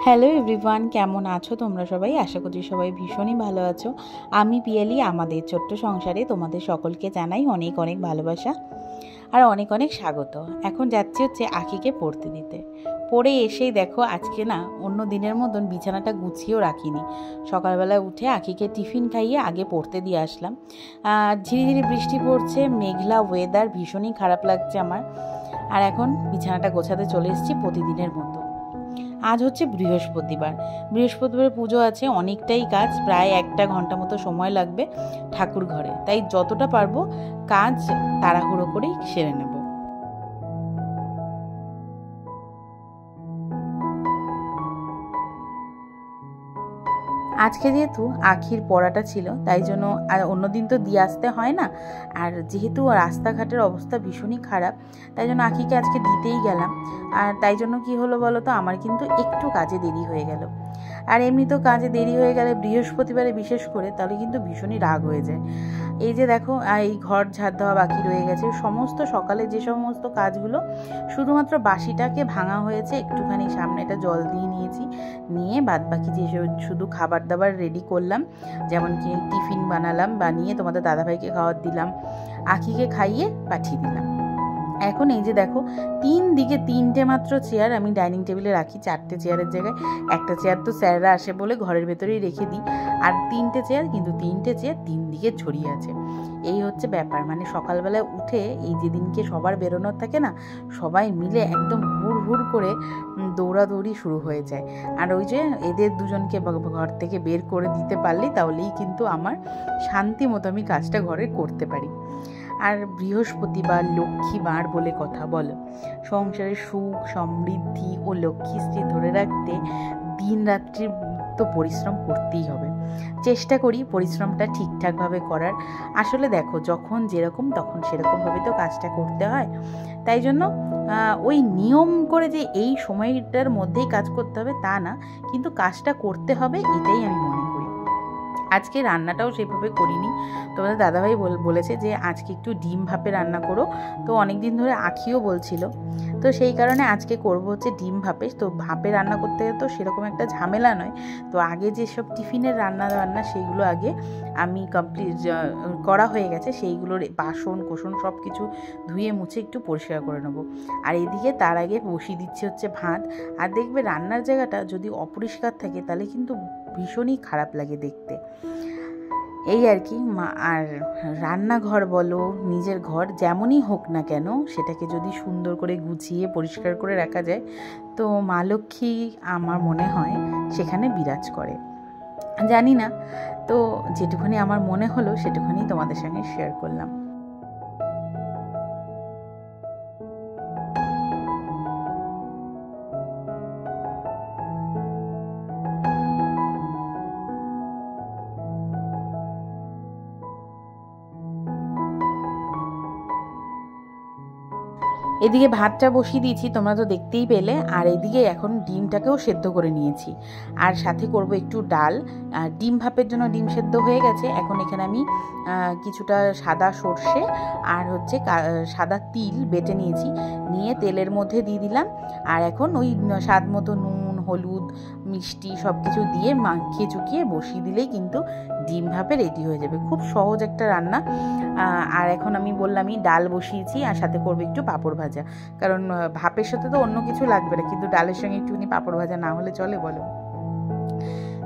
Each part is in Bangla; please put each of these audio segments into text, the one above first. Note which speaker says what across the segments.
Speaker 1: হ্যালো এভরিওয়ান, কেমন আছো তোমরা সবাই? আশা করছি সবাই ভীষণই ভালো আছো। আমি পিয়ালি, আমাদের ছোট্ট সংসারে তোমাদের সকলকে জানাই অনেক অনেক ভালোবাসা আর অনেক অনেক স্বাগত। এখন যাচ্ছি হচ্ছে আখিকে পড়তে দিতে। পড়ে এসেই দেখো আজকে না অন্য দিনের মতন বিছানাটা গুছিয়েও রাখিনি। সকালবেলা উঠে আখিকে টিফিন খাইয়ে আগে পড়তে দিয়ে আসলাম। ঝিরিঝিরি বৃষ্টি পড়ছে, মেঘলা ওয়েদার, ভীষণই খারাপ লাগছে আমার। আর এখন বিছানাটা গোছাতে চলে এসেছি প্রতিদিনের মতো। আজ হচ্ছে বৃহস্পতিবার পুজো আছে, অনেকটাই কাজ, প্রায় 1 ঘন্টা মতো সময় লাগবে ঠাকুর ঘরে। তাই যতটা পারবো কাজ তাড়াহুড়ো করেই সেরে নেব। আজকে যেহেতু আখির পড়াটা ছিল তাই জন্য, আর অন্যদিন তো দিয়ে আসতে হয় না, আর যেহেতু রাস্তাঘাটের অবস্থা ভীষণই খারাপ তাই জন্য আখিকে আজকে দিতেই গেলাম। আর তাই জন্য কি হলো বলো তো, আমার কিন্তু একটু কাজে দেরি হয়ে গেল। আর এমনি তো কাজে দেরি হয়ে গেলে বৃহস্পতিবারে বিশেষ করে তাহলে কিন্তু ভীষণই রাগ হয়ে যায়। এই যে দেখো, এই ঘর ঝাড় দেওয়া বাকি রয়ে গেছে, সমস্ত সকালে যে সমস্ত কাজগুলো, শুধুমাত্র বাসিটাকে ভাঙা হয়েছে, একটুখানি সামনেটা জল দিয়ে নিয়েছি, নিয়ে বাদ বাকি যে শুধু খাবার দাবার রেডি করলাম, যেমন কি টিফিন বানালাম, বানিয়ে তোমাদের দাদাভাইকে খাওয়ার দিলাম, আখিকে খাইয়ে পাঠিয়ে দিলাম। এখন এই যে দেখো, 3 দিকে 3টে মাত্র চেয়ার আমি ডাইনিং টেবিলে রাখি। 4টে চেয়ারের জায়গায় একটা চেয়ার তো স্যাররা আসে বলে ঘরের ভেতরেই রেখে দিই, আর 3টে চেয়ার, কিন্তু 3টে চেয়ার 3 দিকে ছড়িয়ে আছে। এই হচ্ছে ব্যাপার, মানে সকালবেলায় উঠে এই যেদিনকে সবার বেরোনোর থাকে না, সবাই মিলে একদম হুড় হুড় করে দৌড়াদৌড়ি শুরু হয়ে যায়। আর ওই যে এদের দুজনকে ঘর থেকে বের করে দিতে পারলেই তাহলেই কিন্তু আমার শান্তি মতো আমি কাজটা ঘরে করতে পারি। আর বৃহস্পতিবার লক্ষ্মীবার বলে কথা বলো, সংসারে সুখ সমৃদ্ধি ও লক্ষ্মীশ্রী ধরে রাখতে দিন রাত্রি তো পরিশ্রম করতেই হবে। চেষ্টা করি পরিশ্রমটা ঠিকঠাকভাবে করার। আসলে দেখো, যখন যেরকম তখন সেরকমভাবে তো কাজটা করতে হয়। তাই জন্য ওই নিয়ম করে যে এই সময়টার মধ্যেই কাজ করতে হবে তা না, কিন্তু কাজটা করতে হবে, এটাই আমি মনে করি। আজকে রান্নাটাও সেভাবে করিনি। তোমাদের দাদাভাই বলেছে যে আজকে একটু ডিম ভাপে রান্না করো, তো অনেক দিন ধরে আখিও বলছিল, তো সেই কারণে আজকে করব হচ্ছে ডিম ভাপে। তো ভাপে রান্না করতে তো সেরকম একটা ঝামেলা নয়। তো আগে যেসব টিফিনের রান্না সেইগুলো আগে আমি কমপ্লিট করা হয়ে গেছে, সেইগুলোর বাসন কোসন সব কিছু ধুয়ে মুছে একটু পরিষ্কার করে নেবো। আর এদিকে তার আগে বসিয়ে দিচ্ছি হচ্ছে ভাত। আর দেখবে রান্নার জায়গাটা যদি অপরিষ্কার থাকে তাহলে কিন্তু ভীষণই খারাপ লাগে দেখতে, এই আর কি। আর রান্নাঘর বলো নিজের ঘর যেমনই হোক না কেন, সেটাকে যদি সুন্দর করে গুছিয়ে পরিষ্কার করে রাখা যায় তো মা লক্ষ্মী আমার মনে হয় সেখানে বিরাজ করে। জানি না, তো যেটুখানি আমার মনে হলো সেটুখানি তোমাদের সঙ্গে শেয়ার করলাম। এদিকে ভাতটা বসিয়ে দিয়েছি, তোমরা তো দেখতেই পেলে। আর এদিকে এখন ডিমটাকেও সেদ্ধ করে নিয়েছি, আর সাথে করব একটু ডাল। আর ডিম ভাপের জন্য ডিম সেদ্ধ হয়ে গেছে। এখন এখানে আমি কিছুটা সাদা সর্ষে আর হচ্ছে সাদা তিল বেটে নিয়েছি, নিয়ে তেলের মধ্যে দিয়ে দিলাম। আর এখন ওই স্বাদ মতো নুন হলুদ মিষ্টি সব কিছু দিয়ে মাখিয়ে চুকিয়ে বসিয়ে দিলেই কিন্তু ডিম ভাপে রেডি হয়ে যাবে। খুব সহজ একটা রান্না। আর এখন আমি বললামই ডাল বসিয়েছি, আর সাথে করবো একটু পাঁপড় ভাজা, কারণ ভাপের সাথে তো অন্য কিছু লাগবে না, কিন্তু ডালের সঙ্গে একটুখানি পাঁপড় ভাজা না হলে চলে বলো?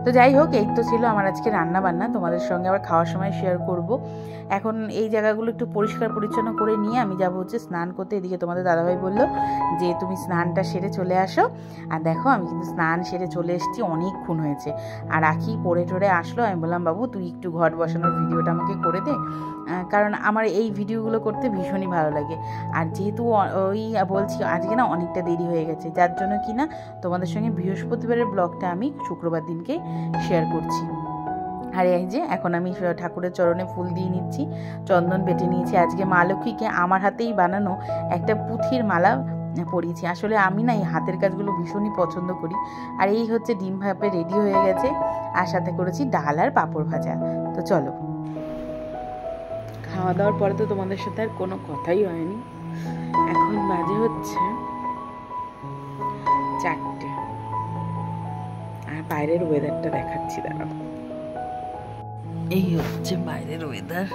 Speaker 1: তো যাই হোক, এই তো ছিল আমার আজকে রান্না বান্না, তোমাদের সঙ্গে আবার খাওয়ার সময় শেয়ার করব। এখন এই জায়গাগুলো একটু পরিষ্কার পরিচ্ছন্ন করে নিয়ে আমি যাবো হচ্ছে স্নান করতে। এদিকে তোমাদের দাদাভাই বললো যে তুমি স্নানটা সেরে চলে আসো। আর দেখো আমি কিন্তু স্নান সেরে চলে এসেছি, অনেকক্ষণ হয়েছে। আর আখি পড়ে টরে আসলো, আমি বললাম বাবু তুই একটু ঘর বসানোর ভিডিওটা আমাকে করে দে, কারণ আমার এই ভিডিওগুলো করতে ভীষণই ভালো লাগে। আর যেহেতু ওই বলছি আজকে না অনেকটা দেরি হয়ে গেছে, যার জন্য কি না তোমাদের সঙ্গে বৃহস্পতিবারের ব্লগটা আমি শুক্রবার দিনকে শেয়ার করছি। আর এই যে এখন আমি ঠাকুরের চরণে ফুল দিয়ে নিচ্ছি, চন্দন বেটে নিয়েছি। আজকে মা লক্ষ্মীকে আমার হাতেই বানানো একটা পুঁথির মালা পরিয়েছি। আসলে আমি না এই হাতের কাজগুলো ভীষণই পছন্দ করি। আর এই হচ্ছে ডিম ভাপে রেডি হয়ে গেছে, আর সাথে করেছি ডাল আর পাঁপড় ভাজা। তো চলো, খাওয়া দাওয়ার পরে তো তোমাদের সাথে আর কোনো কথাই হয়নি। এখন বাজে হচ্ছে 4টে। আর বাইরের ওয়েদারটা দেখাচ্ছি দাঁড়াও। এই হচ্ছে বাইরের ওয়েদার,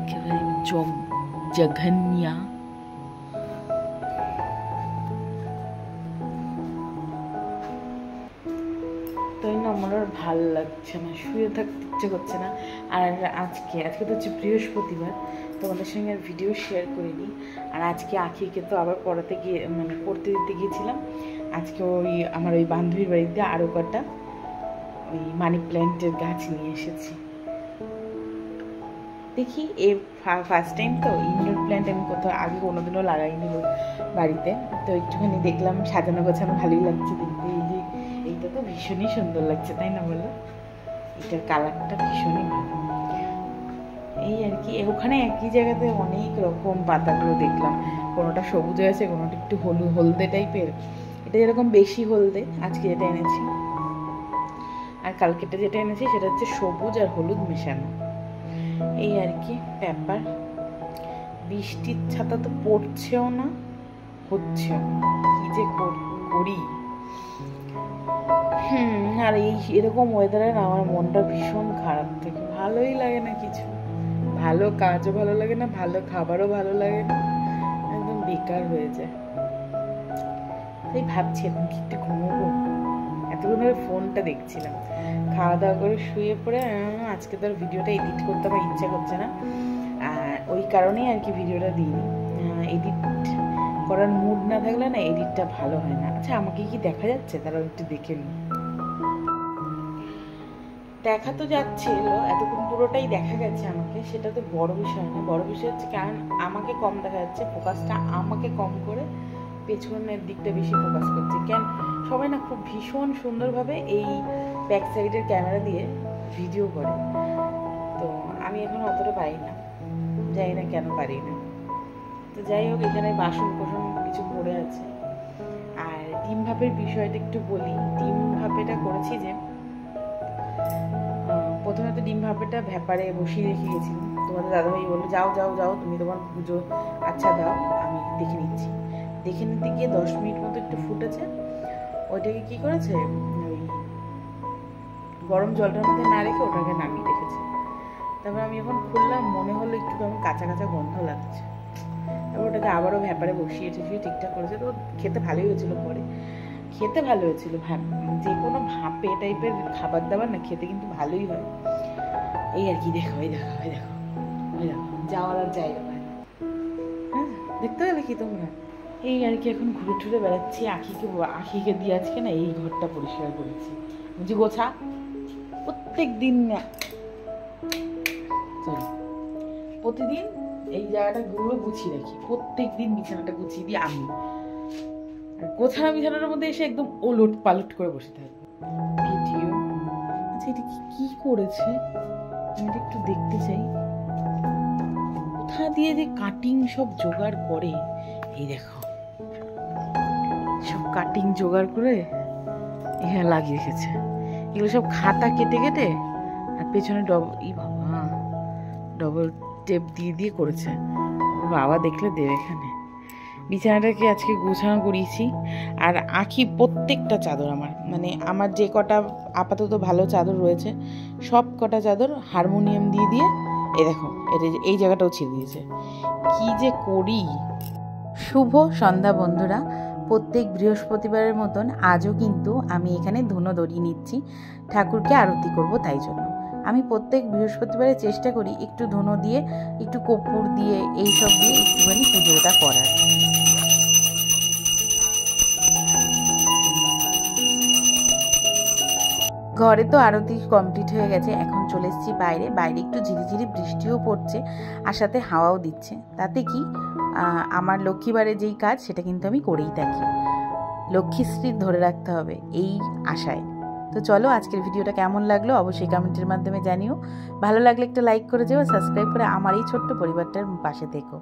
Speaker 1: একেবারে জঘন্য। তাই না, আমার আর ভাল লাগছে না, শুয়ে থাকতে ইচ্ছে করছে না। আর আজকে তো হচ্ছে বৃহস্পতিবার, তোমাদের সঙ্গে আর ভিডিও শেয়ার করিনি। আর আজকে আখিকে তো আবার পড়াতে গিয়ে পড়তে দিতে গিয়েছিলাম। আজকে আমার ওই বান্ধবীর বাড়িতে আরও কটা ওই মানি প্ল্যান্টের গাছ নিয়ে এসেছি। দেখি এই ফার্স্ট টাইম তো ইনডোর প্ল্যান্ট আমি কোথাও আগে কোনোদিনও লাগাইনি বাড়িতে, তো একটুখানি দেখলাম সাজানো গোছানো ভালোই লাগছে দেখতে। এই যে এইটা তো ভীষণই সুন্দর লাগছে, তাই না বলো? এটার কালারটা ভীষণই ভালো। এই আর কি, ওখানে একই জায়গাতে অনেক রকম পাতাগুলো দেখলাম, কোনোটা সবুজ আছে, কোনোটা একটু হলদে টাইপের। এটা যেরকম বেশি হলদে আজকে যেটা এনেছি, আর কালকেটা যেটা এনেছি সেটা হচ্ছে সবুজ আর হলুদ মেশানো। এই আর কি ব্যাপার। বৃষ্টির ছাতা তো পড়ছেও না, হচ্ছেও, কি যে করি। আর এরকম ওয়েদারে না আমার মনটা ভীষণ খারাপ থাকে, ভালোই লাগে না কিছু, ভালো কাজও ভালো লাগে না, ভালো খাবারও ভালো লাগে না, একদম বেকার হয়ে যায়। তাই ভাবছি এখন কি একটু ঘুমোবো, এতক্ষণ ধরে ফোনটা দেখছিলাম, খাওয়া দাওয়া করে শুয়ে পড়ে আজকে তো আর ভিডিওটা এডিট করতে আমার ইচ্ছা করছে না, আর ওই কারণেই আর কি ভিডিওটা দিইনি। এডিট করার মুড না থাকলে না এডিটটা ভালো হয় না। আচ্ছা আমাকে কি দেখা যাচ্ছে, তারা একটু দেখে নিই। দেখা তো যাচ্ছিল, এতক্ষণ পুরোটাই দেখা গেছে আমাকে, সেটা তো বড় বিষয় না। বড় বিষয় হচ্ছে কারণ আমাকে কম দেখা যাচ্ছে, ফোকাসটা আমাকে কম করে পেছনের দিকটা বেশি ফোকাস করছে। কেন সবাই না খুব ভীষণ সুন্দরভাবে এই ব্যাক সাইডের ক্যামেরা দিয়ে ভিডিও করে, তো আমি এখন অতটা পারি না, জানি না কেন পারি না। তো যাই হোক, এখানে বাসন কোসন কিছু পড়ে আছে। আর ডিম ভাপের বিষয়টা একটু বলি। ডিম ভাপেটা করেছি যে প্রথমে তো ডিম ভাপেটা ভ্যাপারে বসিয়ে রেখে গেছিলাম, তোমাদের দাদাভাই বললো যাও যাও যাও তুমি তোমার পুজো আচ্ছা দাও, আমি দেখে নিচ্ছি। দেখে নিতে গিয়ে 10 মিনিট মতো একটু ফুটেছে, ওইটাকে কি করেছে ওই গরম জলটার মধ্যে না রেখে ওটাকে নামিয়ে রেখেছে। তারপর আমি যখন খুললাম মনে হলো একটু কেমন কাঁচা কাঁচা গন্ধ লাগছে, তারপর ওটাকে আবারও ভ্যাপারে বসিয়ে টেসিয়ে ঠিকঠাক করেছে। তো খেতে ভালোই হয়েছিল, পরে খেতে ভালো হয়েছিল। যে কোনো ভাপে টাইপের খাবার দাবার না খেতে কিন্তু ভালোই হয়। এই আর কি, দেখো ওই দেখো ওই দেখো ওই দেখো, যাওয়ার আর জায়গা পায় না। হ্যাঁ দেখতে পেলে কি তোমরা? এই আর কি এখন ঘুরে টুরে বেড়াচ্ছি। আখিকে দিয়ে আজকে না এই ঘরটা পরিষ্কার করেছি, বুঝি গোছা প্রত্যেক দিন না, প্রতিদিন এই জায়গাটা গুলো গুছিয়ে রাখি, প্রত্যেক দিন বিছানাটা গুছিয়ে দিই আমি। গোছানো বিছানার মধ্যে এসে একদম ওলট পালট করে বসে থাকবে। ভিডিও আচ্ছা এটা কি করেছে আমি একটু দেখতে চাই, কোথা দিয়ে যে কাটিং সব জোগাড় করে। এই দেখো সব কাটিং জোগাড় করে এখানে লাগিয়ে রেখেছে, এগুলো সব খাতা কেটে কেটে, আর পেছনে ডবল টেপ দিয়ে দিয়ে করেছে। বাবা দেখলে দেবে। এখানে বিছানাটাকে আজকে গোছানো করিয়েছি। আর আখি প্রত্যেকটা চাদর আমার যে কটা আপাতত ভালো চাদর রয়েছে সব কটা চাদর হারমোনিয়াম দিয়ে দিয়ে এই দেখো এই জায়গাটাও ছিঁড়ে দিয়েছে। কি যে করি। শুভ সন্ধ্যা বন্ধুরা, প্রত্যেক বৃহস্পতিবারের মতন আজও কিন্তু আমি এখানে ধুনো দড়ি নিচ্ছি, ঠাকুরকে আরতি করব। তাই জন্য আমি প্রত্যেক বৃহস্পতিবারে চেষ্টা করি একটু ধুনো দিয়ে, একটু কর্পূর দিয়ে, এইসব দিয়ে একটুখানি পুজোটা করার। ঘরে তো আরতি কমপ্লিট হয়ে গেছে, এখন চলে এসেছি বাইরে। বাইরে একটু ঝিরিঝিরি বৃষ্টিও পড়ছে আর সাথে হাওয়াও দিচ্ছে। তাতে কি আমার লক্ষ্মীবারে যেই কাজ সেটা কিন্তু আমি করেই থাকি, লক্ষ্মীশ্রী ধরে রাখতে হবে এই আশায়। তো চলো আজকের ভিডিওটা কেমন লাগলো অবশ্যই কমেন্টের মাধ্যমে জানিও। ভালো লাগলে একটা লাইক করে যাও, সাবস্ক্রাইব করে আমার এই ছোট্ট পরিবারটার পাশে থেকো।